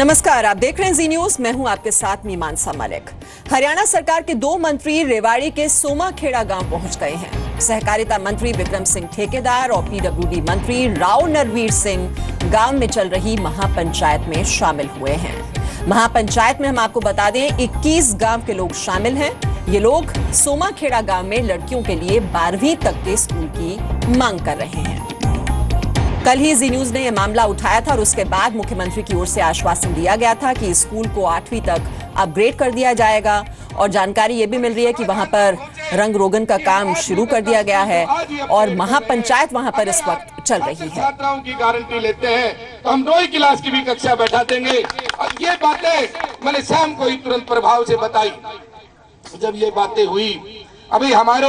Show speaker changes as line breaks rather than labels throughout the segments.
नमस्कार, आप देख रहे हैं जी न्यूज। मैं हूं आपके साथ मीमांसा मलिक। हरियाणा सरकार के 2 मंत्री रेवाड़ी के सोमाखेड़ा गांव पहुंच गए हैं। सहकारिता मंत्री विक्रम सिंह ठेकेदार और पीडब्ल्यूडी मंत्री राव नरवीर सिंह गांव में चल रही महापंचायत में शामिल हुए हैं। महापंचायत में हम आपको बता दें 21 गांव के लोग शामिल हैं। ये लोग सोमाखेड़ा गांव में लड़कियों के लिए 12वीं तक के स्कूल की मांग कर रहे हैं। कल ही जी न्यूज ने यह मामला उठाया था और उसके बाद मुख्यमंत्री की ओर से आश्वासन दिया गया था कि स्कूल को 8वीं तक अपग्रेड कर दिया जाएगा और जानकारी ये भी मिल रही है कि वहां पर रंग रोगन का काम शुरू कर दिया गया है और महापंचायत वहां पर इस वक्त चल रही है।
छात्राओं की गारंटी लेते हैं तो हम 2 क्लास की भी कक्षा बैठा देंगे। और ये बातें मैंने शाम को ही तुरंत प्रभाव से बताई। जब ये बातें हुई, अभी हमारे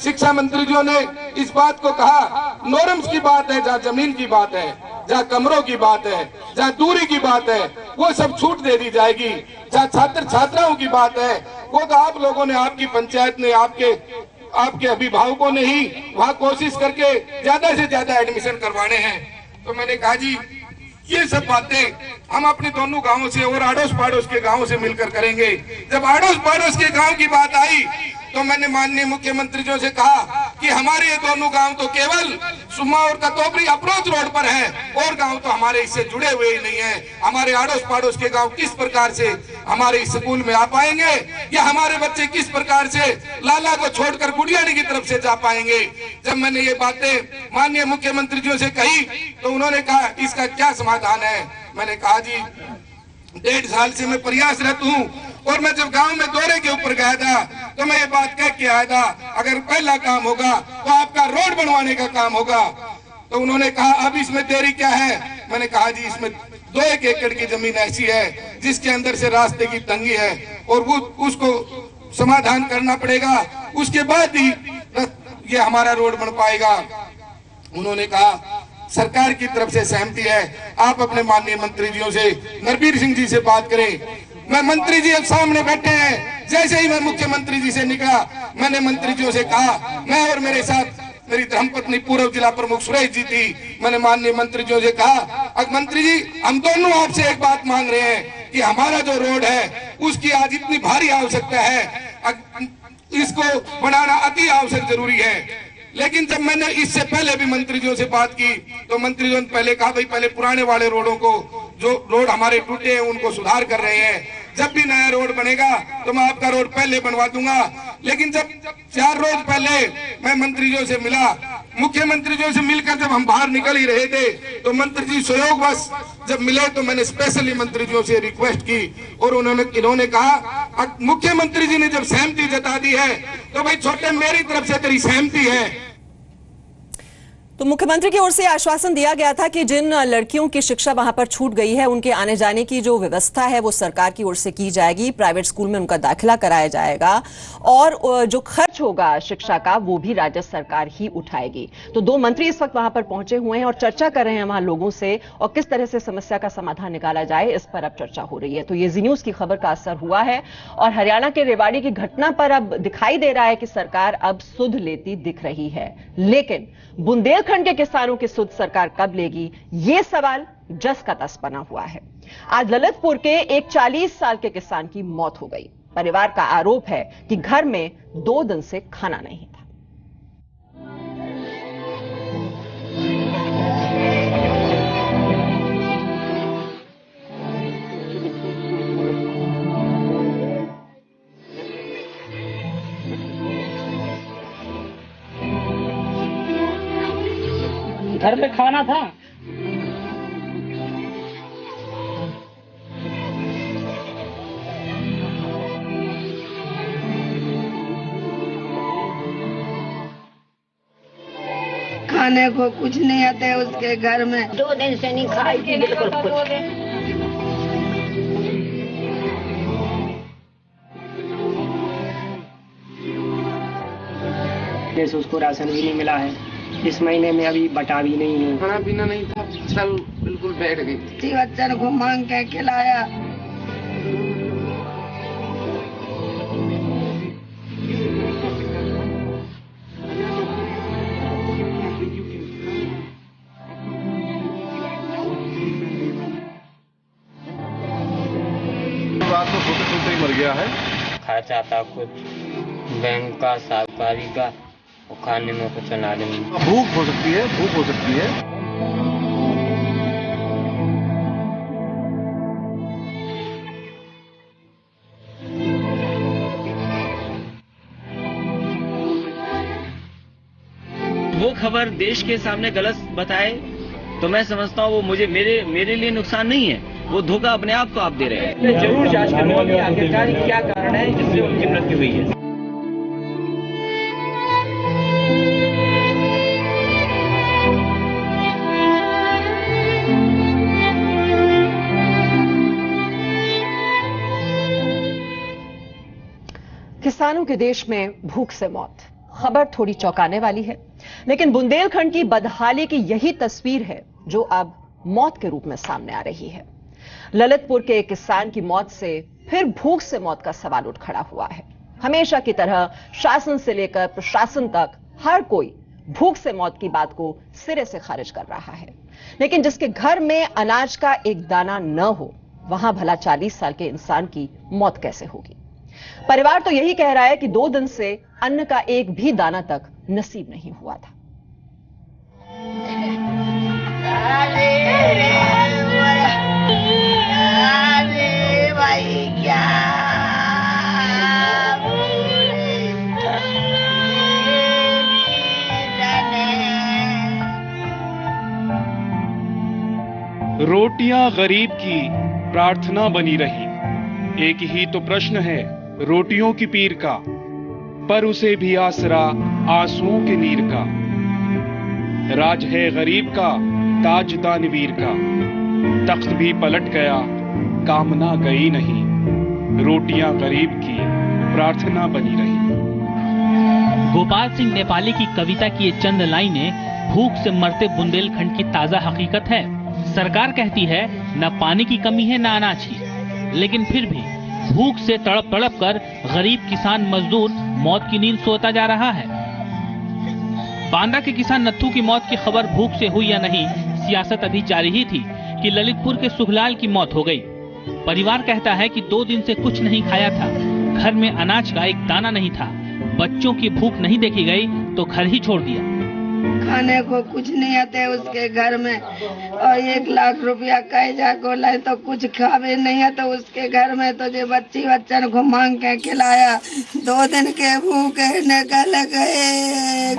शिक्षा मंत्री जी ने इस बात को कहा, नॉर्म्स की बात है, जहाँ जमीन की बात है, जहाँ कमरों की बात है, जहाँ दूरी की बात है, वो सब छूट दे दी जाएगी। जहाँ छात्र छात्राओं की बात है, वो तो आप लोगों ने, आपकी पंचायत ने, आपके अभिभावकों ने ही वहाँ कोशिश करके ज्यादा से ज्यादा एडमिशन करवाने हैं। तो मैंने कहा जी, ये सब बातें हम अपने दोनों गांवों से और आड़ोस पड़ोस के गांवों से मिलकर करेंगे। जब आड़ोस पड़ोस के गांव की बात आई तो मैंने माननीय मुख्यमंत्री जी से कहा कि हमारे ये दोनों गांव तो केवल सुमा और कतोबरी अप्रोच रोड पर है और गांव तो हमारे इससे जुड़े हुए ही नहीं है। हमारे आड़ोस पड़ोस के गांव किस प्रकार से हमारे इस स्कूल में आ पाएंगे या हमारे बच्चे किस प्रकार से लाला को छोड़कर गुड़ियानी की तरफ से जा पाएंगे। जब मैंने ये बातें माननीय मुख्यमंत्री जी से कही तो उन्होंने कहा इसका क्या समाधान है। मैंने कहा जी, 1.5 साल से मैं प्रयासरत हूँ और मैं जब गांव में दौरे के ऊपर गया था तो मैं ये बात कह के आया था, अगर पहला काम होगा तो आपका रोड बनवाने का काम होगा। तो उन्होंने कहा अब इसमें देरी क्या है। मैंने कहा जी, इसमें 2-1 एकड़ की जमीन ऐसी है जिसके अंदर से रास्ते की तंगी है और वो उसको समाधान करना पड़ेगा, उसके बाद ही ये हमारा रोड बन पाएगा। उन्होंने कहा सरकार की तरफ से सहमति है, आप अपने माननीय मंत्री जियों से, नरवीर सिंह जी से बात करें। मैं मंत्री जी अब सामने बैठे हैं। जैसे ही मैं मुख्यमंत्री जी से निकला, मैंने मंत्री जी से कहा, मैं और मेरे साथ मेरी धर्मपत्नी पूर्व जिला प्रमुख सुरेश जी थी। मैंने माननीय मंत्री जी से कहा, अब मंत्री जी हम दोनों आपसे एक बात मांग रहे हैं कि हमारा जो रोड है उसकी आज इतनी भारी आवश्यकता है, इसको बनाना अति आवश्यक जरूरी है। लेकिन जब मैंने इससे पहले भी मंत्री जी से बात की तो मंत्री जी ने पहले कहा भाई पहले पुराने वाले रोडों को, जो रोड हमारे टूटे हैं उनको सुधार कर रहे हैं, जब भी नया रोड बनेगा तो मैं आपका रोड पहले बनवा दूंगा। लेकिन जब 4 रोज पहले मैं मंत्री जी से मिला, मुख्यमंत्री जी से मिलकर जब हम बाहर निकल ही रहे थे तो मंत्री जी सहयोगवश जब मिले तो मैंने स्पेशली मंत्री जी से रिक्वेस्ट की और इन्होंने कहा मुख्यमंत्री जी ने जब सहमति जता दी है तो भाई छोटे मेरी तरफ से तेरी सहमति है।
तो मुख्यमंत्री की ओर से आश्वासन दिया गया था कि जिन लड़कियों की शिक्षा वहां पर छूट गई है उनके आने जाने की जो व्यवस्था है वो सरकार की ओर से की जाएगी, प्राइवेट स्कूल में उनका दाखिला कराया जाएगा और जो खर्च होगा शिक्षा का वो भी राज्य सरकार ही उठाएगी। तो 2 मंत्री इस वक्त वहां पर पहुंचे हुए हैं और चर्चा कर रहे हैं वहां लोगों से और किस तरह से समस्या का समाधान निकाला जाए इस पर अब चर्चा हो रही है। तो ये जी न्यूज की खबर का असर हुआ है और हरियाणा के रेवाड़ी की घटना पर अब दिखाई दे रहा है कि सरकार अब सुध लेती दिख रही है, लेकिन बुंदेलखंड के किसानों की सुध सरकार कब लेगी, यह सवाल जस का तस बना हुआ है। आज ललितपुर के एक 40 साल के किसान की मौत हो गई। परिवार का आरोप है कि घर में 2 दिन से खाना नहीं था।
घर पे खाना था,
खाने को कुछ नहीं आता है उसके घर में।
2 दिन से नहीं खाई थी बिल्कुल कुछ।
जैसे उसको राशन भी नहीं मिला है, इस महीने में अभी बटा भी नहीं है,
खाना पीना नहीं था, चल बिल्कुल बैठ गई।
बच्चन को मांग के खिलाया।
गया है।
खर्चा था कुछ बैंक का, साहूकारी का, और खाने में कुछ अनाज नहीं।
भूख हो सकती है, भूख हो सकती है।
वो खबर देश के सामने गलत बताए तो मैं समझता हूँ वो मुझे मेरे लिए नुकसान नहीं है, वो धोखा अपने आप को आप दे रहे हैं। जरूर जांच करने वाले आखिरकार क्या कारण है जिससे उनकी मृत्यु हुई है।
किसानों के देश में भूख से मौत, खबर थोड़ी चौंकाने वाली है, लेकिन बुंदेलखंड की बदहाली की यही तस्वीर है जो अब मौत के रूप में सामने आ रही है। ललितपुर के एक किसान की मौत से फिर भूख से मौत का सवाल उठ खड़ा हुआ है। हमेशा की तरह शासन से लेकर प्रशासन तक हर कोई भूख से मौत की बात को सिरे से खारिज कर रहा है, लेकिन जिसके घर में अनाज का एक दाना न हो, वहां भला 40 साल के इंसान की मौत कैसे होगी? परिवार तो यही कह रहा है कि 2 दिन से अन्न का एक भी दाना तक नसीब नहीं हुआ था।
रोटियां गरीब की प्रार्थना बनी रही। एक ही तो प्रश्न है रोटियों की पीर का, पर उसे भी आसरा आंसुओं के नीर का। राज है गरीब का, ताज दानवीर का, तख्त भी पलट गया, कामना गई नहीं। रोटियां गरीब की प्रार्थना बनी रही।
गोपाल सिंह नेपाली की कविता की ये चंद लाइनें भूख से मरते बुंदेलखंड की ताजा हकीकत है। सरकार कहती है न पानी की कमी है न अनाज की, लेकिन फिर भी भूख से तड़प तड़प कर गरीब किसान मजदूर मौत की नींद सोता जा रहा है। बांदा के किसान नत्थू की मौत की खबर भूख से हुई या नहीं, सियासत अभी जारी ही थी कि ललितपुर के सुखलाल की मौत हो गई। परिवार कहता है कि 2 दिन से कुछ नहीं खाया था, घर में अनाज का एक दाना नहीं था, बच्चों की भूख नहीं देखी गई तो घर ही छोड़ दिया।
खाने को कुछ नहीं आते उसके घर में, और 1 लाख रुपया कैजा को लाए तो कुछ खावे नहीं है, तो उसके घर में तो जो बच्चन को मांग के खिलाया, 2 दिन के भूखे निकल गए।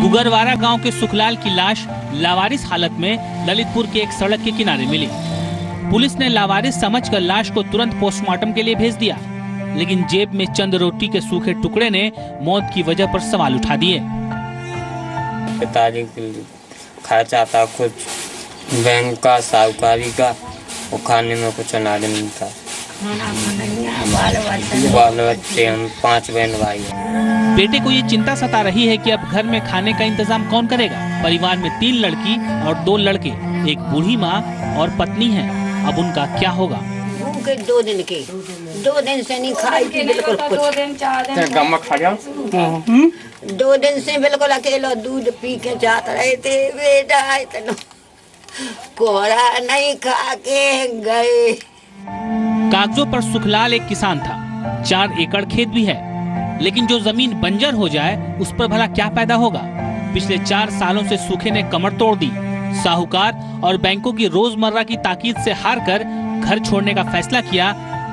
गुगरवारा गांव के सुखलाल की लाश लावारिस हालत में ललितपुर के एक सड़क के किनारे मिली। पुलिस ने लावारिस समझकर लाश को तुरंत पोस्टमार्टम के लिए भेज दिया, लेकिन जेब में चंद रोटी के सूखे टुकड़े ने मौत की वजह पर सवाल उठा दिए।
पिताजी के खर्चा था कुछ बैंक का, साहूकारी का, और खाने में कुछ अनाज नहीं था। बाल बच्चे, हम 5 बहन भाई हैं।
बेटे को ये चिंता सता रही है कि अब घर में खाने का इंतजाम कौन करेगा। परिवार में 3 लड़की और 2 लड़के, एक बूढ़ी माँ और पत्नी है। अब उनका क्या होगा?
2 दिन के 2 दिन से नहीं खाई थी बिल्कुल कुछ। 2 दिन से बिल्कुल अकेला दूध पी के जात रहे थे बेटा, इतना कोरा नहीं खा के गए।
कागजों पर सुखलाल एक किसान था, 4 एकड़ खेत भी है, लेकिन जो जमीन बंजर हो जाए उस पर भला क्या पैदा होगा? पिछले 4 सालों से सूखे ने कमर तोड़ दी। साहूकार और बैंकों की रोजमर्रा की ताकीद से हार कर घर छोड़ने का फैसला किया,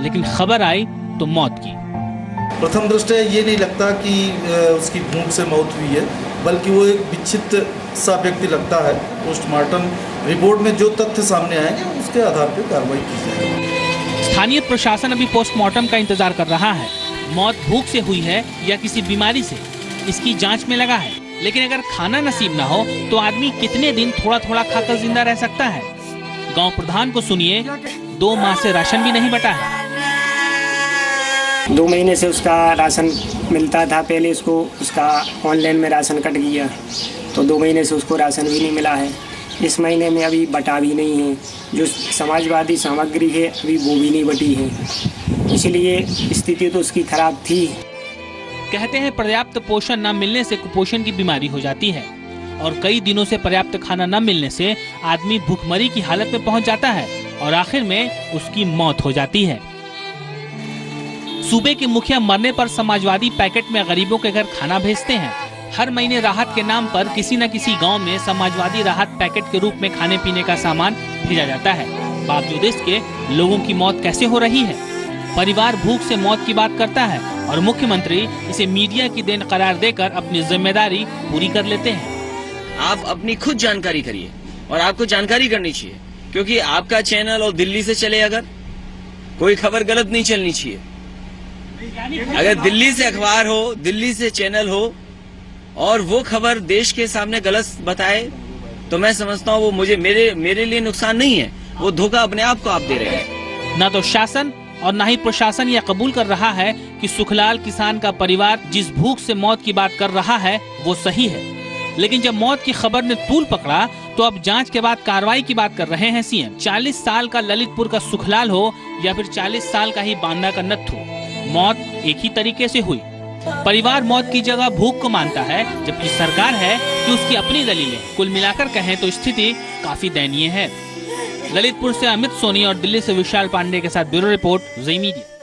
लेकिन खबर आई तो मौत की।
प्रथम दृष्टया ये नहीं लगता कि उसकी भूख से मौत हुई है, बल्कि वो एक विक्षिप्त सा व्यक्ति लगता है। पोस्टमार्टम रिपोर्ट में जो तथ्य सामने आएंगे उसके आधार पर कार्रवाई की जाएगी।
स्थानीय प्रशासन अभी पोस्टमार्टम का इंतजार कर रहा है। मौत भूख से हुई है या किसी बीमारी से, इसकी जांच में लगा है। लेकिन अगर खाना नसीब ना हो तो आदमी कितने दिन थोड़ा थोड़ा खाकर जिंदा रह सकता है? गांव प्रधान को सुनिए, 2 माह से राशन भी नहीं बटा है।
2 महीने से उसका राशन मिलता था, पहले उसका ऑनलाइन में राशन कट गया, तो 2 महीने से उसको राशन भी नहीं मिला है। इस महीने में अभी बटा भी नहीं है, जो समाजवादी सामग्री है अभी वो भी नहीं बटी है, इसलिए स्थिति तो उसकी खराब थी।
कहते हैं पर्याप्त पोषण न मिलने से कुपोषण की बीमारी हो जाती है, और कई दिनों से पर्याप्त खाना न मिलने से आदमी भूखमरी की हालत में पहुंच जाता है और आखिर में उसकी मौत हो जाती है। सूबे के मुखिया मरने पर समाजवादी पैकेट में गरीबों के घर खाना भेजते हैं। हर महीने राहत के नाम पर किसी न किसी गांव में समाजवादी राहत पैकेट के रूप में खाने पीने का सामान भेजा जाता है। बावजूद इसके लोगों की मौत कैसे हो रही है? परिवार भूख से मौत की बात करता है और मुख्यमंत्री इसे मीडिया की देन करार देकर अपनी जिम्मेदारी पूरी कर लेते हैं।
आप अपनी खुद जानकारी करिए और आपको जानकारी करनी चाहिए, क्योंकि आपका चैनल और दिल्ली से चले अगर कोई खबर गलत नहीं चलनी चाहिए। अगर दिल्ली से अखबार हो, दिल्ली से चैनल हो और वो खबर देश के सामने गलत बताए तो मैं समझता हूँ वो मेरे लिए नुकसान नहीं है, वो धोखा अपने आप को आप दे रहे हैं।
न तो शासन और न ही प्रशासन यह कबूल कर रहा है कि सुखलाल किसान का परिवार जिस भूख से मौत की बात कर रहा है वो सही है। लेकिन जब मौत की खबर ने तूल पकड़ा तो अब जांच के बाद कार्रवाई की बात कर रहे हैं सीएम। 40 साल का ललितपुर का सुखलाल हो या फिर 40 साल का ही बांदा का नत्थू, मौत एक ही तरीके से हुई। परिवार मौत की जगह भूख को मानता है, जबकि सरकार है कि उसकी अपनी दलीलें। कुल मिलाकर कहें तो स्थिति काफी दयनीय है। ललितपुर से अमित सोनी और दिल्ली से विशाल पांडे के साथ ब्यूरो रिपोर्ट, जी मीडिया।